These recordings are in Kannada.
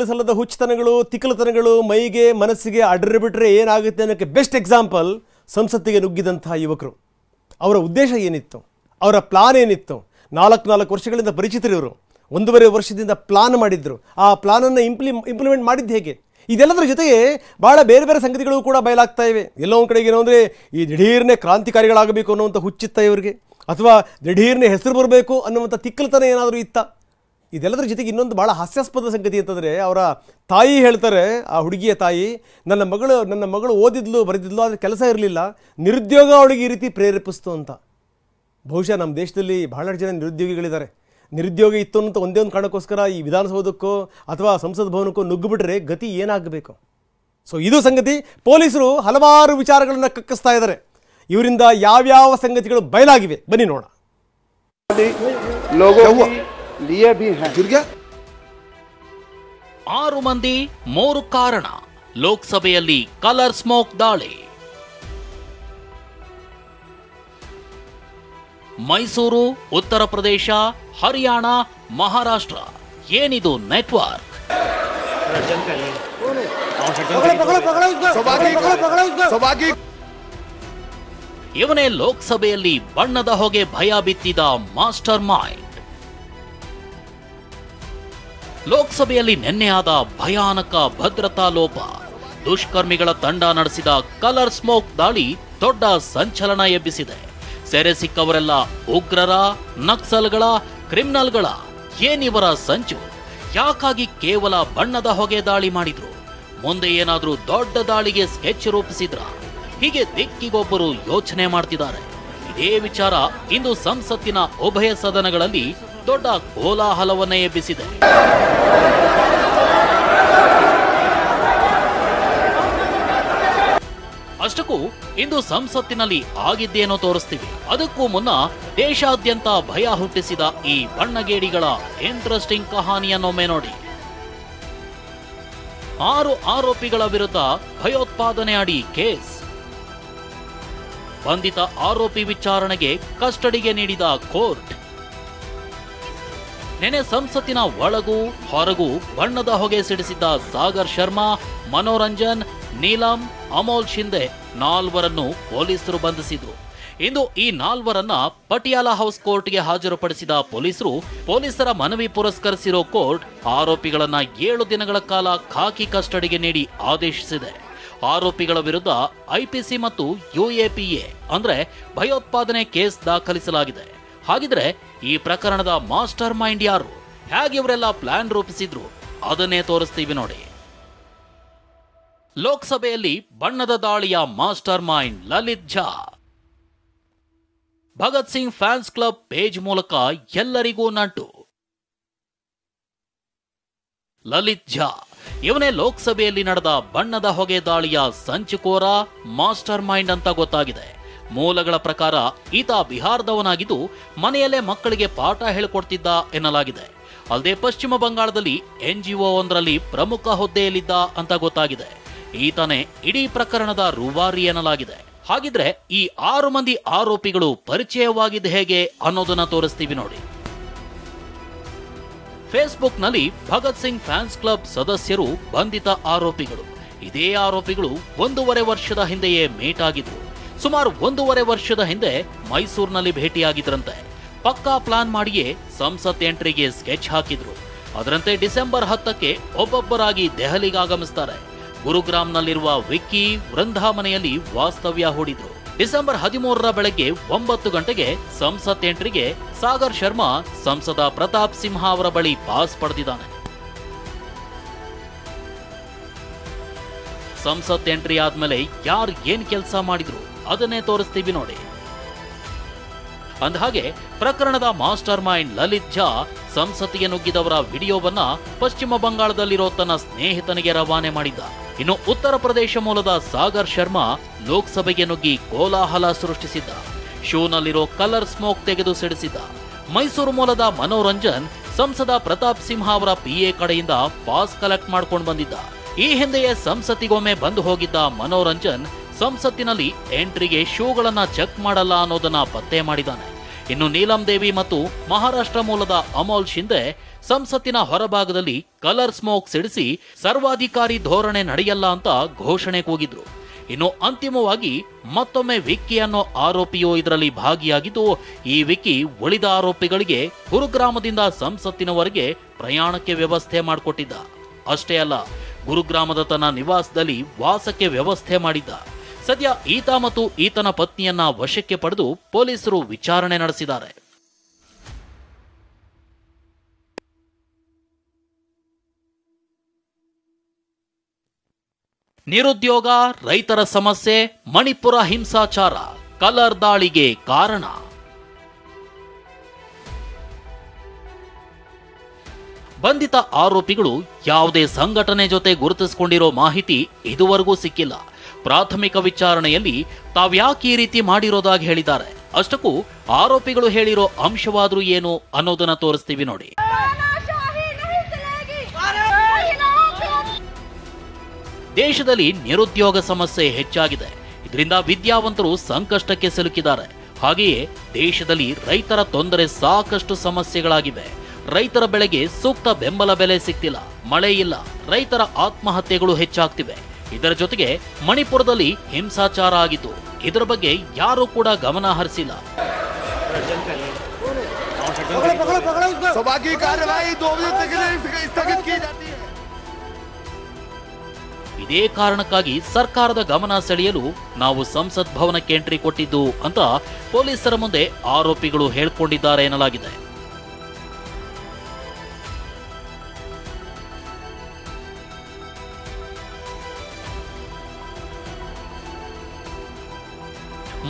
ಸಲ್ಲದ ಹುಚ್ಚುತನಗಳು ತಿಕ್ಕಲತನಗಳು ಮೈಗೆ ಮನಸ್ಸಿಗೆ ಅಡ್ರೆ ಬಿಟ್ಟರೆ ಏನಾಗುತ್ತೆ ಅನ್ನೋಕ್ಕೆ ಬೆಸ್ಟ್ ಎಕ್ಸಾಂಪಲ್ ಸಂಸತ್ತಿಗೆ ನುಗ್ಗಿದಂತಹ ಯುವಕರು. ಅವರ ಉದ್ದೇಶ ಏನಿತ್ತು, ಅವರ ಪ್ಲಾನ್ ಏನಿತ್ತು? 4 ವರ್ಷಗಳಿಂದ ಪರಿಚಿತರು ಇವರು. 1.5 ವರ್ಷದಿಂದ ಪ್ಲಾನ್ ಮಾಡಿದ್ರು. ಆ ಪ್ಲಾನನ್ನು ಇಂಪ್ಲಿಮೆಂಟ್ ಮಾಡಿದ್ದು ಹೇಗೆ? ಇದೆಲ್ಲದರ ಜೊತೆಗೆ ಭಾಳ ಬೇರೆ ಬೇರೆ ಸಂಗತಿಗಳು ಕೂಡ ಬಯಲಾಗ್ತಾ ಇವೆ. ಎಲ್ಲೋ ಒಂದು ಕಡೆಗೆ ಏನೋ ಅಂದರೆ ಈ ದಿಢೀರ್ನೇ ಕ್ರಾಂತಿಕಾರಿಗಳಾಗಬೇಕು ಅನ್ನುವಂಥ ಹುಚ್ಚಿತ್ತ ಇವರಿಗೆ, ಅಥವಾ ದಿಢೀರ್ನೇ ಹೆಸರು ಬರಬೇಕು ಅನ್ನುವಂಥ ತಿಕ್ಕಲತನ ಏನಾದರೂ ಇತ್ತ? ಇದೆಲ್ಲದರ ಜೊತೆಗೆ ಇನ್ನೊಂದು ಭಾಳ ಹಾಸ್ಯಾಸ್ಪದ ಸಂಗತಿ ಅಂತಂದರೆ, ಅವರ ತಾಯಿ ಹೇಳ್ತಾರೆ, ಆ ಹುಡುಗಿಯ ತಾಯಿ, ನನ್ನ ಮಗಳು ಓದಿದ್ಲು ಬರೆದಿದ್ಲು, ಆದರೆ ಕೆಲಸ ಇರಲಿಲ್ಲ, ನಿರುದ್ಯೋಗ ಅವಳಿಗೆ ಈ ರೀತಿ ಪ್ರೇರೇಪಿಸ್ತು ಅಂತ. ಬಹುಶಃ ನಮ್ಮ ದೇಶದಲ್ಲಿ ಬಹಳಷ್ಟು ಜನ ನಿರುದ್ಯೋಗಿಗಳಿದ್ದಾರೆ. ನಿರುದ್ಯೋಗ ಇತ್ತು ಅಂತ ಒಂದೇ ಒಂದು ಕಾರಣಕ್ಕೋಸ್ಕರ ಈ ವಿಧಾನಸೌಧಕ್ಕೋ ಅಥವಾ ಸಂಸತ್ ಭವನಕ್ಕೋ ನುಗ್ಗಿಬಿಟ್ರೆ ಗತಿ ಏನಾಗಬೇಕು? ಸೊ ಇದು ಸಂಗತಿ. ಪೊಲೀಸರು ಹಲವಾರು ವಿಚಾರಗಳನ್ನು ಕಕ್ಕಿಸ್ತಾ ಇದ್ದಾರೆ. ಇವರಿಂದ ಯಾವ್ಯಾವ ಸಂಗತಿಗಳು ಬಯಲಾಗಿವೆ ಬನ್ನಿ ನೋಡೋಣ. 6 ಮಂದಿ 3 ಕಾರಣ. ಲೋಕಸಭೆಯಲ್ಲಿ ಕಲರ್ ಸ್ಮೋಕ್ ದಾಳಿ. ಮೈಸೂರು, ಉತ್ತರ ಪ್ರದೇಶ, ಹರಿಯಾಣ, ಮಹಾರಾಷ್ಟ್ರ, ಏನಿದು ನೆಟ್ವರ್ಕ್? ಇವನೇ ಲೋಕಸಭೆಯಲ್ಲಿ ಬಣ್ಣದ ಹೊಗೆ ಭಯ ಬಿತ್ತಿದ ಮಾಸ್ಟರ್ ಮೈಂಡ್. ಲೋಕಸಭೆಯಲ್ಲಿ ನಿನ್ನೆ ಆದ ಭಯಾನಕ ಭದ್ರತಾ ಲೋಪ. ದುಷ್ಕರ್ಮಿಗಳ ತಂಡ ನಡೆಸಿದ ಕಲರ್ ಸ್ಮೋಕ್ ದಾಳಿ ದೊಡ್ಡ ಸಂಚಲನ ಎಬ್ಬಿಸಿದೆ. ಸೆರೆ ಸಿಕ್ಕವರೆಲ್ಲ ಉಗ್ರರ, ನಕ್ಸಲ್ಗಳ, ಕ್ರಿಮಿನಲ್ಗಳ? ಏನಿವರ ಸಂಚು? ಯಾಕಾಗಿ ಕೇವಲ ಬಣ್ಣದ ಹೊಗೆ ದಾಳಿ ಮಾಡಿದ್ರು? ಮುಂದೆ ಏನಾದ್ರೂ ದೊಡ್ಡ ದಾಳಿಗೆ ಸ್ಕೆಚ್ ರೂಪಿಸಿದ್ರ? ಹೀಗೆ ದಿಕ್ಕಿಗೊಬ್ಬರು ಯೋಚನೆ ಮಾಡ್ತಿದ್ದಾರೆ. ಇದೇ ವಿಚಾರ ಇಂದು ಸಂಸತ್ತಿನ ಉಭಯ ಸದನಗಳಲ್ಲಿ ದೊಡ್ಡ ಕೋಲಾಹಲವನ್ನೇ ಎಬ್ಬಿಸಿದೆ. ಅಷ್ಟಕ್ಕೂ ಇಂದು ಸಂಸತ್ತಿನಲ್ಲಿ ಆಗಿದ್ದೇನೋ ತೋರಿಸ್ತೀವಿ. ಅದಕ್ಕೂ ಮುನ್ನ ದೇಶಾದ್ಯಂತ ಭಯ ಹುಟ್ಟಿಸಿದ ಈ ಬಣ್ಣಗೇಡಿಗಳ ಇಂಟ್ರೆಸ್ಟಿಂಗ್ ಕಹಾನಿಯನ್ನೊಮ್ಮೆ ನೋಡಿ. 6 ಆರೋಪಿಗಳ ವಿರುದ್ಧ ಭಯೋತ್ಪಾದನೆ ಅಡಿ ಕೇಸ್. ಬಂಧಿತ ಆರೋಪಿ ವಿಚಾರಣೆಗೆ ಕಸ್ಟಡಿಗೆ ನೀಡಿದ ಕೋರ್ಟ್. ನೆನೆ ಸಂಸತ್ತಿನ ಒಳಗೂ ಹೊರಗೂ ಬಣ್ಣದ ಹೊಗೆ ಸಿಡಿಸಿದ್ದ ಸಾಗರ್ ಶರ್ಮಾ, ಮನೋರಂಜನ್, ನೀಲಂ, ಅಮೋಲ್ ಶಿಂದೆ 4ರನ್ನು ಪೊಲೀಸರು ಬಂಧಿಸಿದ್ರು. ಇಂದು ಈ 4ರನ್ನ ಪಟಿಯಾಲ ಹೌಸ್ ಕೋರ್ಟ್ಗೆ ಹಾಜರುಪಡಿಸಿದ ಪೊಲೀಸರ ಮನವಿ ಪುರಸ್ಕರಿಸಿರೋ ಕೋರ್ಟ್ ಆರೋಪಿಗಳನ್ನ 7 ದಿನಗಳ ಕಾಲ ಖಾಕಿ ಕಸ್ಟಡಿಗೆ ನೀಡಿ ಆದೇಶಿಸಿದೆ. ಆರೋಪಿಗಳ ವಿರುದ್ಧ ಐಪಿಸಿ ಮತ್ತು ಯುಎಪಿಎ ಅಂದ್ರೆ ಭಯೋತ್ಪಾದನೆ ಕೇಸ್ ದಾಖಲಿಸಲಾಗಿದೆ. ಹಾಗಿದ್ರೆ ಈ ಪ್ರಕರಣದ ಮಾಸ್ಟರ್ ಮೈಂಡ್ ಯಾರು? ಹೇಗೆ ಇವರೆಲ್ಲ ಪ್ಲಾನ್ ರೂಪಿಸಿದ್ರು? ಅದನ್ನೇ ತೋರಿಸ್ತೀವಿ ನೋಡಿ. ಲೋಕಸಭೆಯಲ್ಲಿ ಬಣ್ಣದ ದಾಳಿಯ master mind Lalit Jha. Bhagat Singh fans club page ಮೂಲಕ ಎಲ್ಲರಿಗೂ ನಂಟು. ಲಲಿತ್ ಝಾ ಇವನೇ ಲೋಕಸಭೆಯಲ್ಲಿ ನಡೆದ ಬಣ್ಣದ ಹೊಗೆ ದಾಳಿಯ ಸಂಚುಕೋರ, ಮಾಸ್ಟರ್ ಮೈಂಡ್ ಅಂತ ಗೊತ್ತಾಗಿದೆ. ಮೂಲಗಳ ಪ್ರಕಾರ ಈತ ಬಿಹಾರದವನಾಗಿದ್ದು ಮನೆಯಲ್ಲೇ ಮಕ್ಕಳಿಗೆ ಪಾಠ ಹೇಳಿಕೊಡ್ತಿದ್ದ ಎನ್ನಲಾಗಿದೆ. ಅಲ್ಲದೆ ಪಶ್ಚಿಮ ಬಂಗಾಳದಲ್ಲಿ NGO ಒಂದರಲ್ಲಿ ಪ್ರಮುಖ ಹುದ್ದೆಯಲ್ಲಿದ್ದ ಅಂತ ಗೊತ್ತಾಗಿದೆ. ಈತನೇ ಇಡೀ ಪ್ರಕರಣದ ರೂವಾರಿ ಎನ್ನಲಾಗಿದೆ. ಹಾಗಿದ್ರೆ ಈ 6 ಮಂದಿ ಆರೋಪಿಗಳು ಪರಿಚಯವಾಗಿದ್ದು ಹೇಗೆ ಅನ್ನೋದನ್ನ ತೋರಿಸ್ತೀವಿ ನೋಡಿ. ಫೇಸ್ಬುಕ್ನಲ್ಲಿ ಭಗತ್ ಸಿಂಗ್ ಫ್ಯಾನ್ಸ್ ಕ್ಲಬ್ ಸದಸ್ಯರು ಬಂಧಿತ ಆರೋಪಿಗಳು. ಇದೇ ಆರೋಪಿಗಳು 1.5 ವರ್ಷದ ಹಿಂದೆಯೇ ಮೀಟ್ ಆಗಿದ್ರು. ಸುಮಾರು 1.5 ವರ್ಷದ ಹಿಂದೆ ಮೈಸೂರಿನಲ್ಲಿ ಭೇಟಿಯಾಗಿದ್ರಂತೆ. ಪಕ್ಕಾ ಪ್ಲಾನ್ ಮಾಡಿಯೇ ಸಂಸತ್ ಎಂಟ್ರಿಗೆ ಸ್ಕೆಚ್ ಹಾಕಿದ್ರು. ಅದರಂತೆ ಡಿಸೆಂಬರ್ 10ಕ್ಕೆ ಒಬ್ಬೊಬ್ಬರಾಗಿ ದೆಹಲಿಗೆ ಆಗಮಿಸ್ತಾರೆ. ಗುರುಗ್ರಾಮ್ನಲ್ಲಿರುವ ವಿಕ್ಕಿ ವೃಂದಾ ಮನೆಯಲ್ಲಿ ವಾಸ್ತವ್ಯ ಹೂಡಿದ್ರು. ಡಿಸೆಂಬರ್ 13ರ ಬೆಳಗ್ಗೆ 9 ಗಂಟೆಗೆ ಸಂಸತ್ ಎಂಟ್ರಿಗೆ ಸಾಗರ್ ಶರ್ಮಾ ಸಂಸದ ಪ್ರತಾಪ್ ಸಿಂಹ ಅವರ ಬಳಿ ಪಾಸ್ ಪಡೆದಿದ್ದಾನೆ. ಸಂಸತ್ ಎಂಟ್ರಿ ಆದ್ಮೇಲೆ ಯಾರು ಏನ್ ಕೆಲಸ ಮಾಡಿದ್ರು ಅದನ್ನೇ ತೋರಿಸ್ತೀವಿ ನೋಡಿ. ಅಂದಹಾಗೆ ಪ್ರಕರಣದ ಮಾಸ್ಟರ್ ಮೈಂಡ್ ಲಲಿತ್ ಝಾ ಸಂಸತ್ತಿಗೆ ನುಗ್ಗಿದವರ ವಿಡಿಯೋವನ್ನ ಪಶ್ಚಿಮ ಬಂಗಾಳದಲ್ಲಿರೋ ತನ್ನ ಸ್ನೇಹಿತನಿಗೆ ರವಾನೆ ಮಾಡಿದ್ದ. ಇನ್ನು ಉತ್ತರ ಪ್ರದೇಶ ಮೂಲದ ಸಾಗರ್ ಶರ್ಮಾ ಲೋಕಸಭೆಗೆ ನುಗ್ಗಿ ಕೋಲಾಹಲ ಸೃಷ್ಟಿಸಿದ್ದ. ಶೂನಲ್ಲಿರೋ ಕಲರ್ ಸ್ಮೋಕ್ ತೆಗೆದು ಸಿಡಿಸಿದ್ದ. ಮೈಸೂರು ಮೂಲದ ಮನೋರಂಜನ್ ಸಂಸದ ಪ್ರತಾಪ್ ಸಿಂಹ ಅವರ PA ಕಡೆಯಿಂದ ಪಾಸ್ ಕಲೆಕ್ಟ್ ಮಾಡ್ಕೊಂಡು ಬಂದಿದ್ದ. ಈ ಹಿಂದೆಯೇ ಸಂಸತ್ತಿಗೊಮ್ಮೆ ಬಂದು ಹೋಗಿದ್ದ ಮನೋರಂಜನ್ ಸಂಸತ್ತಿನಲ್ಲಿ ಎಂಟ್ರಿಗೆ ಶೂಗಳನ್ನ ಚೆಕ್ ಮಾಡಲ್ಲ ಅನ್ನೋದನ್ನ ಪತ್ತೆ ಮಾಡಿದ್ದಾನೆ. ಇನ್ನು ನೀಲಂ ದೇವಿ ಮತ್ತು ಮಹಾರಾಷ್ಟ್ರ ಮೂಲದ ಅಮೋಲ್ ಶಿಂದೆ ಸಂಸತ್ತಿನ ಹೊರಭಾಗದಲ್ಲಿ ಕಲರ್ ಸ್ಮೋಕ್ ಸಿಡಿಸಿ ಸರ್ವಾಧಿಕಾರಿ ಧೋರಣೆ ನಡೆಯಲ್ಲ ಅಂತ ಘೋಷಣೆ ಕೂಗಿದ್ರು. ಇನ್ನು ಅಂತಿಮವಾಗಿ ಮತ್ತೊಮ್ಮೆ ವಿಕ್ಕಿ ಅನ್ನೋ ಆರೋಪಿಯು ಇದರಲ್ಲಿ ಭಾಗಿಯಾಗಿದ್ದು, ಈ ವಿಕ್ಕಿ ಉಳಿದ ಆರೋಪಿಗಳಿಗೆ ಗುರುಗ್ರಾಮದಿಂದ ಸಂಸತ್ತಿನವರೆಗೆ ಪ್ರಯಾಣಕ್ಕೆ ವ್ಯವಸ್ಥೆ ಮಾಡಿಕೊಟ್ಟಿದ್ದ. ಅಷ್ಟೇ ಅಲ್ಲ, ಗುರುಗ್ರಾಮದ ತನ್ನ ನಿವಾಸದಲ್ಲಿ ವಾಸಕ್ಕೆ ವ್ಯವಸ್ಥೆ ಮಾಡಿದ್ದ. ಸದ್ಯ ಈತ ಮತ್ತು ಈತನ ಪತ್ನಿಯನ್ನ ವಶಕ್ಕೆ ಪಡೆದು ಪೊಲೀಸರು ವಿಚಾರಣೆ ನಡೆಸಿದ್ದಾರೆ. ನಿರುದ್ಯೋಗ, ರೈತರ ಸಮಸ್ಯೆ, ಮಣಿಪುರ ಹಿಂಸಾಚಾರ, ಕಲರ್ ದಾಳಿಗೆ ಕಾರಣ. ಬಂಧಿತ ಆರೋಪಿಗಳು ಯಾವುದೇ ಸಂಘಟನೆ ಜೊತೆ ಗುರುತಿಸಿಕೊಂಡಿರೋ ಮಾಹಿತಿ ಇದುವರೆಗೂ ಸಿಕ್ಕಿಲ್ಲ. ಪ್ರಾಥಮಿಕ ವಿಚಾರಣೆಯಲ್ಲಿ ತಾವ್ಯಾಕೆ ಈ ರೀತಿ ಮಾಡಿರೋದಾಗಿ ಹೇಳಿದ್ದಾರೆ. ಅಷ್ಟಕ್ಕೂ ಆರೋಪಿಗಳು ಹೇಳಿರೋ ಅಂಶವಾದ್ರೂ ಏನು ಅನ್ನೋದನ್ನ ತೋರಿಸ್ತೀವಿ ನೋಡಿ. ದೇಶದಲ್ಲಿ ನಿರುದ್ಯೋಗ ಸಮಸ್ಯೆ ಹೆಚ್ಚಾಗಿದೆ. ಇದರಿಂದ ವಿದ್ಯಾವಂತರು ಸಂಕಷ್ಟಕ್ಕೆ ಸಿಲುಕಿದ್ದಾರೆ. ಹಾಗೆಯೇ ದೇಶದಲ್ಲಿ ರೈತರ ತೊಂದರೆ ಸಾಕಷ್ಟು ಸಮಸ್ಯೆಗಳಾಗಿವೆ. ರೈತರ ಬೆಳೆಗೆ ಸೂಕ್ತ ಬೆಂಬಲ ಬೆಲೆ ಸಿಗ್ತಿಲ್ಲ, ಮಳೆ ಇಲ್ಲ, ರೈತರ ಆತ್ಮಹತ್ಯೆಗಳು ಹೆಚ್ಚಾಗ್ತಿವೆ. ಇದರ ಜೊತೆಗೆ ಮಣಿಪುರದಲ್ಲಿ ಹಿಂಸಾಚಾರ ಆಗಿತ್ತು. ಇದರ ಬಗ್ಗೆ ಯಾರೂ ಕೂಡ ಗಮನ ಹರಿಸಿಲ್ಲ. ಇದೇ ಕಾರಣಕ್ಕಾಗಿ ಸರ್ಕಾರದ ಗಮನ ಸೆಳೆಯಲು ನಾವು ಸಂಸತ್ ಭವನಕ್ಕೆ ಎಂಟ್ರಿ ಕೊಟ್ಟಿದ್ದು ಅಂತ ಪೊಲೀಸರ ಮುಂದೆ ಆರೋಪಿಗಳು ಹೇಳಿಕೊಂಡಿದ್ದಾರೆ ಎನ್ನಲಾಗಿದೆ.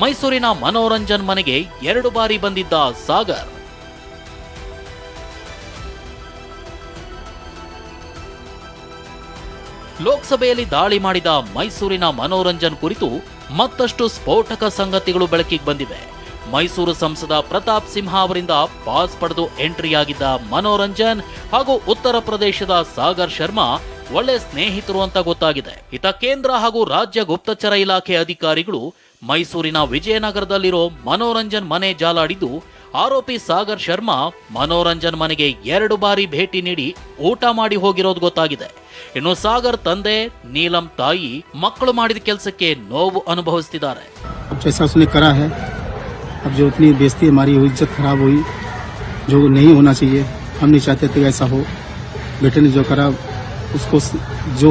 ಮೈಸೂರಿನ ಮನೋರಂಜನ್ ಮನೆಗೆ 2 ಬಾರಿ ಬಂದಿದ್ದ ಸಾಗರ್. ಲೋಕಸಭೆಯಲ್ಲಿ ದಾಳಿ ಮಾಡಿದ ಮೈಸೂರಿನ ಮನೋರಂಜನ್ ಕುರಿತು ಮತ್ತಷ್ಟು ಸ್ಫೋಟಕ ಸಂಗತಿಗಳು ಬೆಳಕಿಗೆ ಬಂದಿವೆ. ಮೈಸೂರು ಸಂಸದ ಪ್ರತಾಪ್ ಸಿಂಹ ಅವರಿಂದ ಪಾಸ್ ಪಡೆದು ಎಂಟ್ರಿಯಾಗಿದ್ದ ಮನೋರಂಜನ್ ಹಾಗೂ ಉತ್ತರ ಪ್ರದೇಶದ ಸಾಗರ್ ಶರ್ಮಾ ಒಳ್ಳೆ ಸ್ನೇಹಿತರು ಅಂತ ಗೊತ್ತಾಗಿದೆ. ಇತ ಕೇಂದ್ರ ಹಾಗೂ ರಾಜ್ಯ ಗುಪ್ತಚರ ಇಲಾಖೆ ಅಧಿಕಾರಿಗಳು ಮೈಸೂರಿನ ವಿಜಯನಗರದಲ್ಲಿರೋ ಮನೋರಂಜನ್ ಮನೆ ಜಾಲಾಡಿದ್ದು, ಆರೋಪಿ ಸಾಗರ್ ಶರ್ಮಾ ಮನೋರಂಜನ್ ಮನೆಗೆ 2 ಬಾರಿ ಭೇಟಿ ನೀಡಿ ಊಟ ಮಾಡಿ ಹೋಗಿರೋದು ಗೊತ್ತಾಗಿದೆ. ಇನ್ನು ಸಾಗರ್ ತಂದೆ ನೀಲಂ ತಾಯಿ ಮಕ್ಕಳು ಮಾಡಿದ ಕೆಲಸಕ್ಕೆ ನೋವು ಅನುಭವಿಸುತ್ತಿದ್ದಾರೆ. अब जो इतनी बेइज्जती हमारी हुई, इज्जत खराब हुई, जो नहीं होना चाहिए, हम नहीं चाहते थे ऐसा हो. बेटे ने जो करा उसको, जो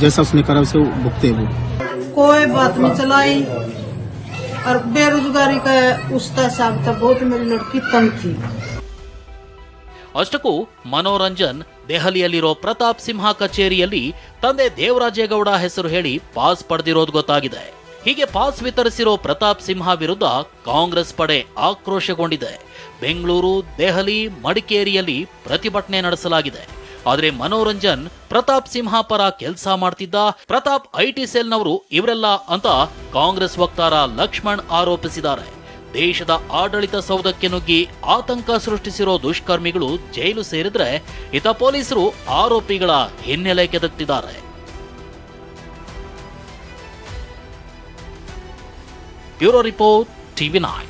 जैसा उसने करा उसे भुगते वो. कोई बात नहीं चलाई और बेरोजगारी का उसका हिसाब था. बहुत मेरी लड़की तंग थी. ಅಷ್ಟಕ್ಕೂ ಮನೋರಂಜನ್ ದೆಹಲಿಯಲ್ಲಿರೋ ಪ್ರತಾಪ್ ಸಿಂಹ ಕಚೇರಿಯಲ್ಲಿ ತಂದೆ ದೇವರಾಜೇಗೌಡ ಹೆಸರು ಹೇಳಿ ಪಾಸ್ ಪಡೆದಿರೋದು ಗೊತ್ತಾಗಿದೆ. ಹೀಗೆ ಪಾಸ್ ವಿತರಿಸಿರೋ ಪ್ರತಾಪ್ ಸಿಂಹ ವಿರುದ್ಧ ಕಾಂಗ್ರೆಸ್ ಪಡೆ ಆಕ್ರೋಶಗೊಂಡಿದೆ. ಬೆಂಗಳೂರು, ದೆಹಲಿ, ಮಡಿಕೇರಿಯಲ್ಲಿ ಪ್ರತಿಭಟನೆ ನಡೆಸಲಾಗಿದೆ. ಆದರೆ ಮನೋರಂಜನ್ ಪ್ರತಾಪ್ ಸಿಂಹ ಪರ ಕೆಲಸ ಮಾಡ್ತಿದ್ದ. ಪ್ರತಾಪ್ ಐಟಿ ಸೆಲ್ನವರು ಇವರೆಲ್ಲ ಅಂತ ಕಾಂಗ್ರೆಸ್ ವಕ್ತಾರ ಲಕ್ಷ್ಮಣ್ ಆರೋಪಿಸಿದ್ದಾರೆ. ದೇಶದ ಆಡಳಿತ ಸೌಧಕ್ಕೆ ನುಗ್ಗಿ ಆತಂಕ ಸೃಷ್ಟಿಸಿರೋ ದುಷ್ಕರ್ಮಿಗಳು ಜೈಲು ಸೇರಿದ್ರೆ, ಇತ ಪೊಲೀಸರು ಆರೋಪಿಗಳ ಹಿನ್ನೆಲೆ ಕೆದಕ್ತಿದ್ದಾರೆ. Bureau report, TV9.